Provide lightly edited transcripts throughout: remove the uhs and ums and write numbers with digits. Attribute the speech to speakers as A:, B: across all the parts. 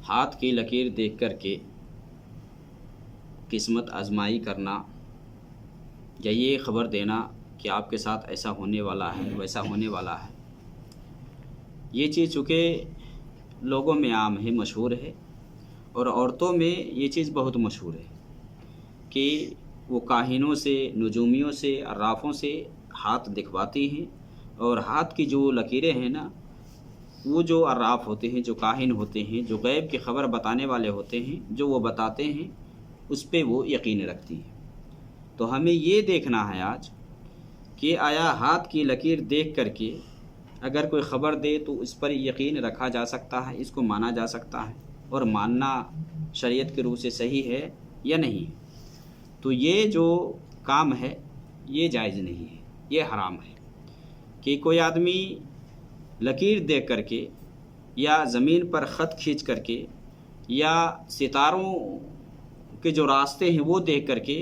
A: ہاتھ کی لکیر دیکھ کر کے قسمت آزمائی کرنا یا یہ خبر دینا کہ آپ کے ساتھ ایسا ہونے والا ہے ویسا ہونے والا ہے، یہ چیز چونکہ لوگوں میں عام ہے، مشہور ہے، اور عورتوں میں یہ چیز بہت مشہور ہے کہ وہ کاہنوں سے، نجومیوں سے، عرافوں سے ہاتھ دکھواتی ہیں، اور ہاتھ کی جو لکیریں ہیں نا، وہ جو عراف ہوتے ہیں، جو کاہن ہوتے ہیں، جو غیب کی خبر بتانے والے ہوتے ہیں، جو وہ بتاتے ہیں اس پہ وہ یقین رکھتی ہیں۔ تو ہمیں یہ دیکھنا ہے آج کہ آیا ہاتھ کی لکیر دیکھ کر کے اگر کوئی خبر دے تو اس پر یقین رکھا جا سکتا ہے، اس کو مانا جا سکتا ہے، اور ماننا شریعت کے روح سے صحیح ہے یا نہیں۔ تو یہ جو کام ہے یہ جائز نہیں ہے، یہ حرام ہے کہ کوئی آدمی لکیر دیکھ کر کے یا زمین پر خط کھینچ کر کے یا ستاروں کے جو راستے ہیں وہ دیکھ کر کے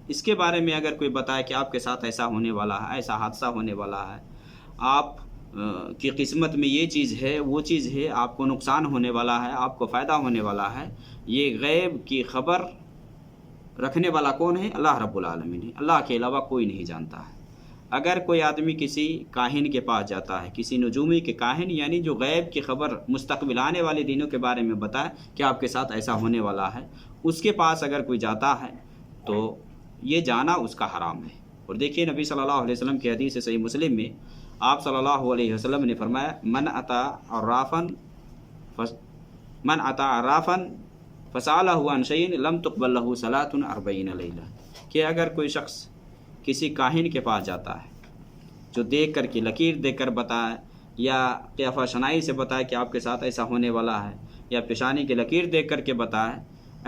A: اس کے بارے میں اگر کوئی بتائے کہ آپ کے ساتھ ایسا ہونے والا ہے، ایسا حادثہ ہونے والا ہے، آپ کی قسمت میں یہ چیز ہے، وہ چیز ہے، آپ کو نقصان ہونے والا ہے، آپ کو فائدہ ہونے والا ہے، یہ غیب کی خبر رکھنے والا کون ہے؟ اللہ رب العالمین ہے، اللہ کے علاوہ کوئی نہیں جانتا ہے۔ اگر کوئی آدمی کسی کاہن کے پاس جاتا ہے، کسی نجومی کے کاہن یعنی جو غیب کی خبر مستقبل آنے والے دنوں کے بارے میں بتائے کہ آپ کے ساتھ ایسا ہونے والا ہے، اس کے پاس اگر کوئی جاتا ہے تو یہ جانا اس کا حرام ہے۔ اور دیکھیے نبی صلی اللہ علیہ وسلم کی حدیث صحیح مسلم میں آپ صلی اللہ علیہ وسلم نے فرمایا من اتا عرافا فسألہ عن شیء لم تقبل له صلاۃ 40 لیلہ، کہ اگر کوئی شخص کسی کاہن کے پاس جاتا ہے جو دیکھ کر کے لکیر دیکھ کر بتائے یا قیافہ شنائی سے بتائے کہ آپ کے ساتھ ایسا ہونے والا ہے، یا پیشانی کی لکیر دیکھ کر کے بتائے،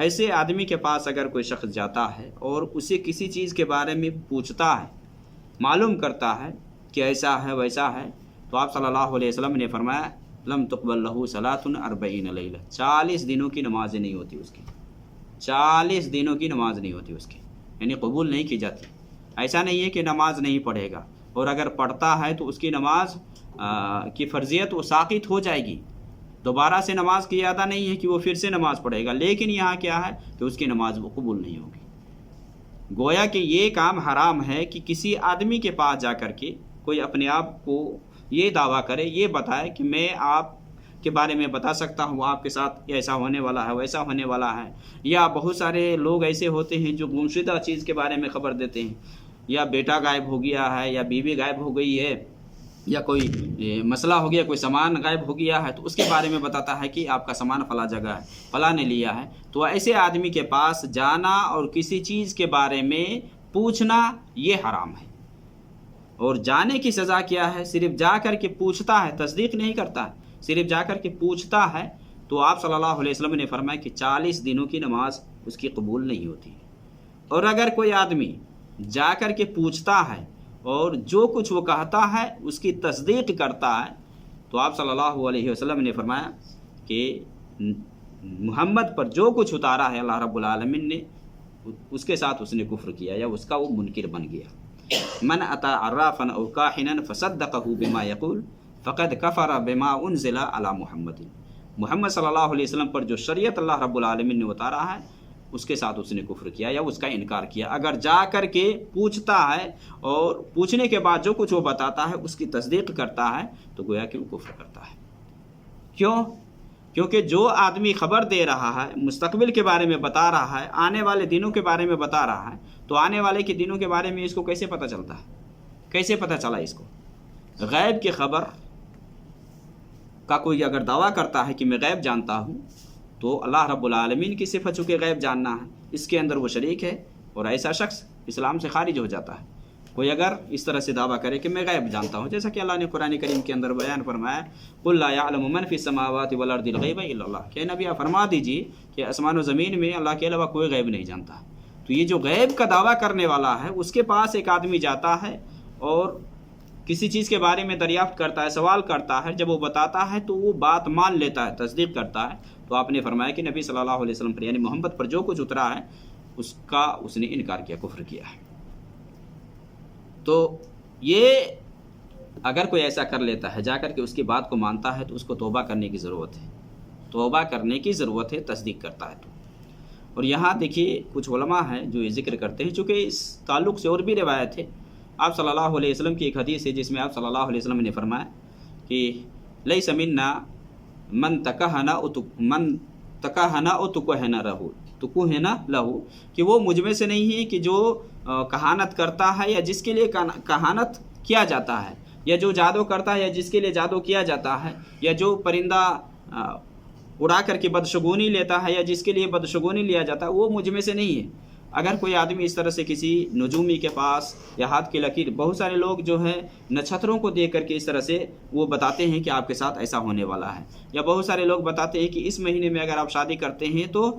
A: ایسے آدمی کے پاس اگر کوئی شخص جاتا ہے اور اسے کسی چیز کے بارے میں پوچھتا ہے، معلوم کرتا ہے کہ ایسا ہے ویسا ہے، تو آپ صلی اللہ علیہ وسلم نے فرمایا لم تقبل له صلاۃ 40 لیلہ، 40 دنوں کی نماز نہیں ہوتی اس کی، 40 دنوں کی نماز نہیں ہوتی اس کی، یعنی قبول نہیں کی جاتی۔ ایسا نہیں ہے کہ نماز نہیں پڑھے گا، اور اگر پڑھتا ہے تو اس کی نماز کی فرضیت وہ ساقط ہو جائے گی، دوبارہ سے نماز کی ادا نہیں ہے کہ وہ پھر سے نماز پڑھے گا، لیکن یہاں کیا ہے کہ اس کی نماز وہ قبول نہیں ہوگی۔ گویا کہ یہ کام حرام ہے کہ کسی آدمی کے پاس جا کر کے کوئی اپنے آپ کو یہ دعویٰ کرے، یہ بتائے کہ میں آپ کے بارے میں بتا سکتا ہوں، آپ کے ساتھ ایسا ہونے والا ہے ویسا ہونے والا ہے۔ یا بہت سارے لوگ ایسے ہوتے ہیں جو گمشدہ چیز کے بارے میں خبر دیتے ہیں، یا بیٹا غائب ہو گیا ہے، یا بیوی غائب ہو گئی ہے، یا کوئی مسئلہ ہو گیا، کوئی سامان غائب ہو گیا ہے، تو اس کے بارے میں بتاتا ہے کہ آپ کا سامان فلاں جگہ ہے، فلاں نے لیا ہے۔ تو ایسے آدمی کے پاس جانا اور کسی چیز کے بارے میں پوچھنا یہ حرام ہے۔ اور جانے کی سزا کیا ہے؟ صرف جا کر کے پوچھتا ہے، تصدیق نہیں کرتا ہے، صرف جا کر کے پوچھتا ہے، تو آپ صلی اللہ علیہ وسلم نے فرمایا کہ 40 دنوں کی نماز اس کی قبول نہیں ہوتی۔ اور اگر کوئی آدمی جا کر کے پوچھتا ہے اور جو کچھ وہ کہتا ہے اس کی تصدیق کرتا ہے، تو آپ صلی اللہ علیہ وسلم نے فرمایا کہ محمد پر جو کچھ اتارا ہے اللہ رب العالمین نے، اس کے ساتھ اس نے کفر کیا یا اس کا وہ منکر بن گیا۔ من اتا عرافا او کاہنا فصدقہ بما یقول فقد کفر بما انزل علی محمد، محمد صلی اللہ علیہ وسلم پر جو شریعت اللہ رب العالمین نے اتارا ہے اس کے ساتھ اس نے کفر کیا یا اس کا انکار کیا۔ اگر جا کر کے پوچھتا ہے اور پوچھنے کے بعد جو کچھ وہ بتاتا ہے اس کی تصدیق کرتا ہے تو گویا کہ وہ کفر کرتا ہے۔ کیوں؟ کیونکہ جو آدمی خبر دے رہا ہے، مستقبل کے بارے میں بتا رہا ہے، آنے والے دنوں کے بارے میں بتا رہا ہے، تو آنے والے کے دنوں کے بارے میں اس کو کیسے پتہ چلتا ہے؟ کیسے پتہ چلا اس کو؟ غیب کی خبر کا کوئی اگر دعویٰ کرتا ہے کہ میں غیب جانتا ہوں، تو اللہ رب العالمین کی صفت چونکہ غیب جاننا ہے، اس کے اندر وہ شریک ہے، اور ایسا شخص اسلام سے خارج ہو جاتا ہے۔ کوئی اگر اس طرح سے دعویٰ کرے کہ میں غیب جانتا ہوں، جیسا کہ اللہ نے قرآن کریم کے اندر بیان فرمایا قُلْ لَا يَعْلَمُ مَنْ فِي السَّمَاوَاتِ وَالْأَرْضِ الْغَيْبَ إِلَّا اللَّهُ، کہ نبی آپ فرما دیجیے کہ آسمان و زمین میں اللہ کے علاوہ کوئی غیب نہیں جانتا۔ تو یہ جو غیب کا دعویٰ کرنے والا ہے اس کے پاس ایک آدمی جاتا ہے اور کسی چیز کے بارے میں دریافت کرتا ہے، سوال کرتا ہے، جب وہ بتاتا ہے تو وہ بات مان لیتا ہے، تصدیق کرتا ہے، تو آپ نے فرمایا کہ نبی صلی اللہ علیہ وسلم پر یعنی محمد پر جو کچھ اترا ہے اس نے انکار کیا، کفر کیا ہے۔ تو یہ اگر کوئی ایسا کر لیتا ہے، جا کر کے اس کی بات کو مانتا ہے، تو اس کو توبہ کرنے کی ضرورت ہے۔ توبہ کرنے کی ضرورت ہے تصدیق کرتا ہے تو۔ اور یہاں دیکھیے کچھ علماء ہیں جو یہ ذکر کرتے ہیں، چونکہ اس تعلق سے اور بھی روایت ہے۔ آپ صلی اللہ علیہ وسلم کی ایک حدیث ہے جس میں آپ صلی اللہ علیہ وسلم نے فرمایا کہ لیس منا من تکہنا او تکہنا لہو، کہ وہ مجھ میں سے نہیں ہے کہ جو کہانت کرتا ہے یا جس کے لیے کہانت کیا جاتا ہے، یا جو جادو کرتا ہے یا جس کے لیے جادو کیا جاتا ہے، یا جو پرندہ اڑا کر کے بدشگونی لیتا ہے یا جس کے لیے بدشگونی لیا جاتا ہے، وہ مجھ میں سے نہیں ہے۔ اگر کوئی آدمی اس طرح سے کسی نجومی کے پاس یا ہاتھ کی لکیر، بہت سارے لوگ جو ہیں نچھتروں کو دیکھ کر کے اس طرح سے وہ بتاتے ہیں کہ آپ کے ساتھ ایسا ہونے والا ہے، یا بہت سارے لوگ بتاتے ہیں کہ اس مہینے میں اگر آپ شادی کرتے ہیں تو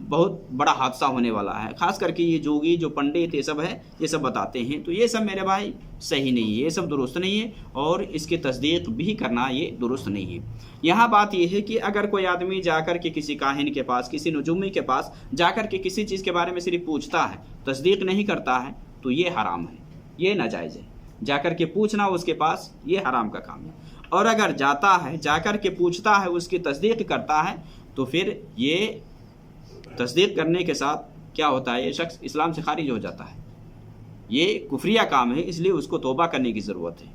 A: بہت بڑا حادثہ ہونے والا ہے، خاص کر کے یہ جوگی جو پنڈت یہ سب ہے یہ سب بتاتے ہیں۔ تو یہ سب میرے بھائی صحیح نہیں ہے، یہ سب درست نہیں ہے، اور اس کی تصدیق بھی کرنا یہ درست نہیں ہے۔ یہاں بات یہ ہے کہ اگر کوئی آدمی جا کر کے کسی کاہن کے پاس، کسی نجومی کے پاس جا کر کے کسی چیز کے بارے میں صرف پوچھتا ہے، تصدیق نہیں کرتا ہے، تو یہ حرام ہے، یہ ناجائز ہے۔ جا کر کے پوچھنا اس کے پاس یہ حرام کا کام ہے۔ اور اگر جاتا ہے، جا کر کے پوچھتا ہے، اس کی تصدیق کرتا ہے، تو پھر یہ تصدیق کرنے کے ساتھ کیا ہوتا ہے، یہ شخص اسلام سے خارج ہو جاتا ہے، یہ کفریہ کام ہے، اس لیے اس کو توبہ کرنے کی ضرورت ہے۔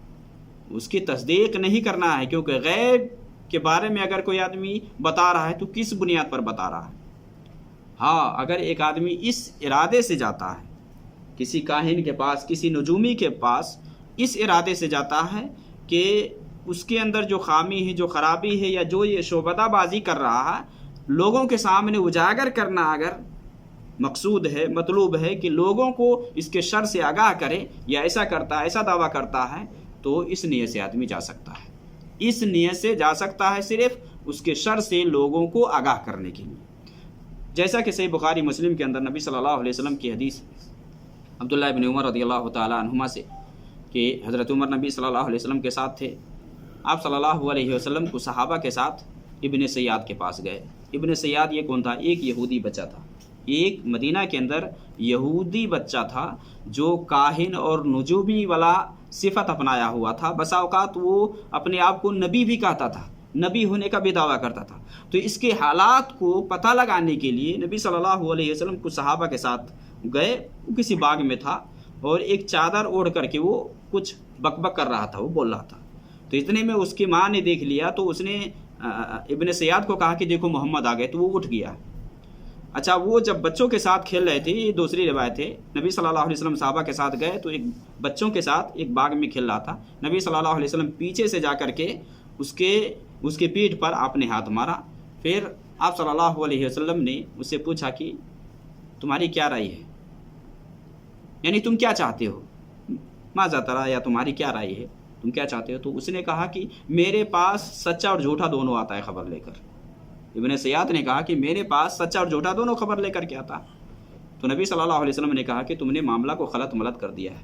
A: اس کی تصدیق نہیں کرنا ہے، کیونکہ غیب کے بارے میں اگر کوئی آدمی بتا رہا ہے تو کس بنیاد پر بتا رہا ہے؟ ہاں، اگر ایک آدمی اس ارادے سے جاتا ہے کسی کاہن کے پاس، کسی نجومی کے پاس، اس ارادے سے جاتا ہے کہ اس کے اندر جو خامی ہے، جو خرابی ہے، یا جو یہ شعبدہ بازی کر رہا ہے، لوگوں کے سامنے اجاگر کرنا اگر مقصود ہے، مطلوب ہے کہ لوگوں کو اس کے شر سے آگاہ کرے، یا ایسا کرتا ہے، ایسا دعویٰ کرتا ہے، تو اس نیت سے آدمی جا سکتا ہے، اس نیت سے جا سکتا ہے، صرف اس کے شر سے لوگوں کو آگاہ کرنے کے لیے۔ جیسا کہ صحیح بخاری مسلم کے اندر نبی صلی اللہ علیہ وسلم کی حدیث عبداللہ ابن عمر رضی اللہ تعالیٰ عنہما سے کہ حضرت عمر نبی صلی اللہ علیہ وسلم کے ساتھ تھے، آپ صلی اللہ علیہ وسلم کو صحابہ کے ساتھ ابن سیاد کے پاس گئے۔ ابن سیاد یہ کون تھا؟ ایک یہودی بچہ تھا، ایک مدینہ کے اندر یہودی بچہ تھا جو کاہن اور نجومی والا صفت اپنایا ہوا تھا۔ بسا اوقات وہ اپنے آپ کو نبی بھی کہتا تھا، نبی ہونے کا بھی دعویٰ کرتا تھا۔ تو اس کے حالات کو پتہ لگانے کے لیے نبی صلی اللہ علیہ وسلم کچھ صحابہ کے ساتھ گئے۔ وہ کسی باغ میں تھا اور ایک چادر اوڑھ کر کے وہ کچھ بک بک کر رہا تھا، وہ بول رہا تھا۔ تو اتنے میں اس کی ماں نے دیکھ لیا، تو اس نے ابن سیاد کو کہا کہ دیکھو محمد آ گئے، تو وہ اٹھ گیا۔ اچھا، وہ جب بچوں کے ساتھ کھیل رہے تھے، یہ دوسری روایت ہے، نبی صلی اللہ علیہ وسلم صحابہ کے ساتھ گئے تو ایک بچوں کے ساتھ ایک باغ میں کھیل رہا تھا۔ نبی صلی اللہ علیہ وسلم پیچھے سے جا کر کے اس کے پیٹھ پر آپ نے ہاتھ مارا۔ پھر آپ صلی اللہ علیہ وسلم نے اس سے پوچھا کہ تمہاری کیا رائے ہے، یعنی تم کیا چاہتے ہو، ماذا ترى، یا تمہاری کیا رائے ہے، تم کیا چاہتے ہو؟ تو اس نے کہا کہ میرے پاس سچا اور جھوٹا دونوں آتا ہے خبر لے کر۔ ابن سیاد نے کہا کہ میرے پاس سچا اور جھوٹا دونوں خبر لے کر کے آتا۔ تو نبی صلی اللہ علیہ وسلم نے کہا کہ تم نے معاملہ کو غلط ملت کر دیا ہے،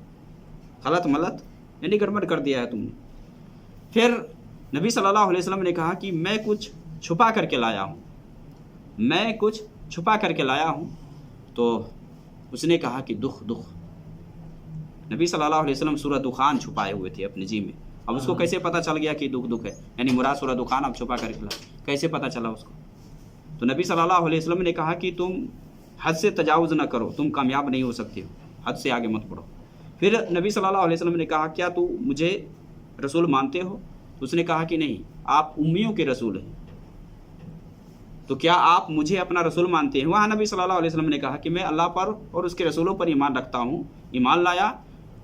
A: غلط ملت یعنی گڑبڑ کر دیا ہے تم نے۔ پھر نبی صلی اللہ علیہ وسلم نے کہا کہ میں کچھ چھپا کر کے لایا ہوں، میں کچھ چھپا کر کے لایا ہوں۔ تو اس نے کہا کہ دکھ نبی صلی اللہ علیہ وسلم سورہ دخان چھپائے ہوئے تھے اپنے جی میں۔ اب اس کو کیسے پتہ چل گیا کہ دکھ ہے، یعنی مراد سورہ دخان اب چھپا کر کے لایا، کیسے پتہ چلا اس کو؟ تو نبی صلی اللہ علیہ وسلم نے کہا کہ تم حد سے تجاوز نہ کرو، تم کامیاب نہیں ہو سکتے ہو، حد سے آگے مت بڑھو۔ پھر نبی صلی اللہ علیہ وسلم نے کہا کیا تو مجھے رسول مانتے ہو؟ تو اس نے کہا کہ نہیں، آپ امیوں کے رسول ہیں، تو کیا آپ مجھے اپنا رسول مانتے ہیں؟ وہاں نبی صلی اللہ علیہ وسلم نے کہا کہ میں اللہ پر اور اس کے رسولوں پر ایمان رکھتا ہوں، ایمان لایا۔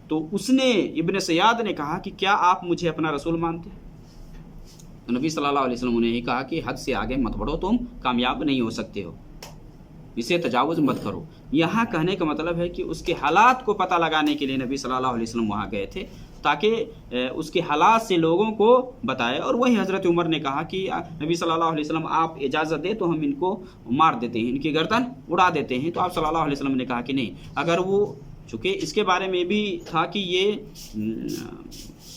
A: تو اس نے ابن سیاد نے کہا کہ کیا آپ مجھے اپنا رسول مانتے ہیں؟ تو نبی صلی اللہ علیہ وسلم نے کہا کہ حد سے آگے مت بڑھو، تم کامیاب نہیں ہو سکتے ہو، اسے تجاوز مت کرو۔ یہاں کہنے کا مطلب ہے کہ اس کے حالات کو پتہ لگانے کے لیے نبی صلی اللہ علیہ وسلم وہاں گئے تھے، تاکہ اس کے حالات سے لوگوں کو بتائے۔ اور وہی حضرت عمر نے کہا کہ نبی صلی اللہ علیہ وسلم آپ اجازت دیں تو ہم ان کو مار دیتے ہیں، ان کی گردن اڑا دیتے ہیں۔ تو آپ صلی اللہ علیہ وسلم نے کہا کہ نہیں، اگر وہ، چونکہ اس کے بارے میں بھی تھا کہ یہ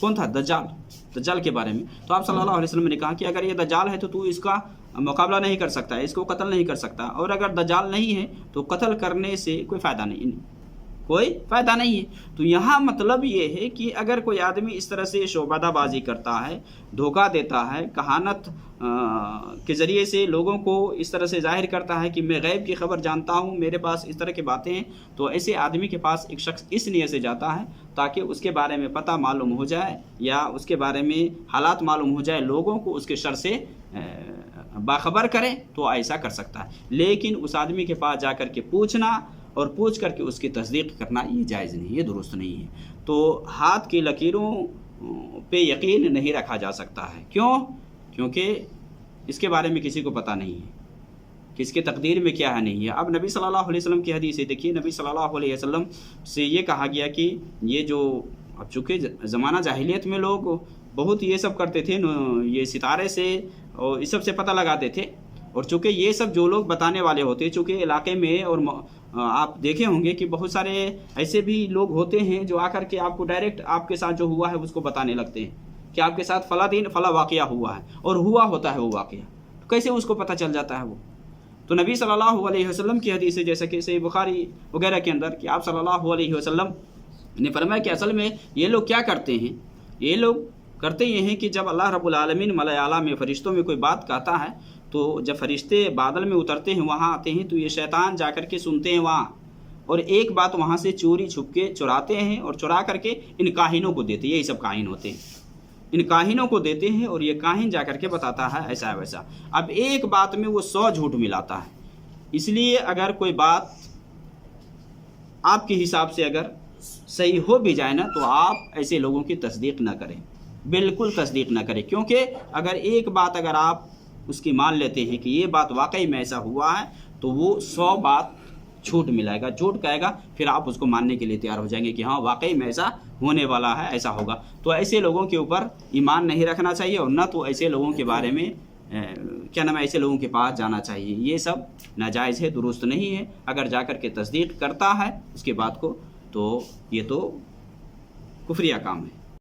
A: کون تھا، دجال کے بارے میں، تو آپ صلی اللہ علیہ وسلم نے کہا کہ اگر یہ دجال ہے تو اس کا مقابلہ نہیں کر سکتا ہے، اس کو قتل نہیں کر سکتا، اور اگر دجال نہیں ہے تو قتل کرنے سے کوئی فائدہ نہیں، کوئی فائدہ نہیں ہے۔ تو یہاں مطلب یہ ہے کہ اگر کوئی آدمی اس طرح سے شعبدہ بازی کرتا ہے، دھوکہ دیتا ہے، کہانت کے ذریعے سے لوگوں کو اس طرح سے ظاہر کرتا ہے کہ میں غیب کی خبر جانتا ہوں، میرے پاس اس طرح کی باتیں ہیں، تو ایسے آدمی کے پاس ایک شخص اس نیت سے جاتا ہے تاکہ اس کے بارے میں پتہ معلوم ہو جائے یا اس کے بارے میں حالات معلوم ہو جائے، لوگوں کو اس کے شر سے باخبر کرے، تو ایسا کر سکتا ہے۔ لیکن اس آدمی کے پاس جا کر کے پوچھنا اور پوچھ کر کے اس کی تصدیق کرنا یہ جائز نہیں، یہ درست نہیں ہے۔ تو ہاتھ کی لکیروں پہ یقین نہیں رکھا جا سکتا ہے۔ کیوں؟ کیونکہ اس کے بارے میں کسی کو پتہ نہیں ہے کہ اس کے تقدیر میں کیا ہے نہیں ہے۔ اب نبی صلی اللہ علیہ وسلم کی حدیث ہے، دیکھیے نبی صلی اللہ علیہ وسلم سے یہ کہا گیا کہ یہ جو اب چونکہ زمانہ جاہلیت میں لوگ بہت یہ سب کرتے تھے، یہ ستارے سے اور اس سب سے پتہ لگاتے تھے، اور چونکہ یہ سب جو لوگ بتانے والے ہوتے، چونکہ علاقے میں اور آپ دیکھے ہوں گے کہ بہت سارے ایسے بھی لوگ ہوتے ہیں جو آ کر کے آپ کو ڈائریکٹ آپ کے ساتھ جو ہوا ہے اس کو بتانے لگتے ہیں کہ آپ کے ساتھ فلاں دن فلاں واقعہ ہوا ہے، اور ہوا ہوتا ہے وہ واقعہ، تو کیسے اس کو پتہ چل جاتا ہے وہ؟ تو نبی صلی اللہ علیہ وسلم کی حدیث ہے، جیسا کہ صحیح بخاری وغیرہ کے اندر، کہ آپ صلی اللہ علیہ وسلم نے فرمایا کہ اصل میں یہ لوگ کیا کرتے ہیں، یہ لوگ کرتے یہ ہیں کہ جب اللہ رب العالمین ملائے اعلیٰ میں فرشتوں میں کوئی بات کہتا ہے، تو جب فرشتے بادل میں اترتے ہیں، وہاں آتے ہیں، تو یہ شیطان جا کر کے سنتے ہیں وہاں، اور ایک بات وہاں سے چوری چھپ کے چراتے ہیں، اور چرا کر کے ان کاہنوں کو دیتے ہیں، یہی سب کاہن ہوتے ہیں، ان کاہنوں کو دیتے ہیں، اور یہ کاہن جا کر کے بتاتا ہے ایسا ہے ویسا۔ اب ایک بات میں وہ 100 جھوٹ ملاتا ہے، اس لیے اگر کوئی بات آپ کے حساب سے اگر صحیح ہو بھی جائے نا، تو آپ ایسے لوگوں کی تصدیق نہ کریں، بالکل تصدیق نہ کریں، کیونکہ اگر ایک بات اگر آپ اس کی مان لیتے ہیں کہ یہ بات واقعی میں ایسا ہوا ہے، تو وہ 100 بات جھوٹ ملائے گا، جھوٹ کہے گا، پھر آپ اس کو ماننے کے لیے تیار ہو جائیں گے کہ ہاں واقعی میں ایسا ہونے والا ہے، ایسا ہوگا۔ تو ایسے لوگوں کے اوپر ایمان نہیں رکھنا چاہیے، اور نہ تو ایسے لوگوں کے بارے میں ایسے لوگوں کے پاس جانا چاہیے، یہ سب ناجائز ہے، درست نہیں ہے۔ اگر جا کر کے تصدیق کرتا ہے اس کے بات کو، تو یہ تو کفریہ کام ہے۔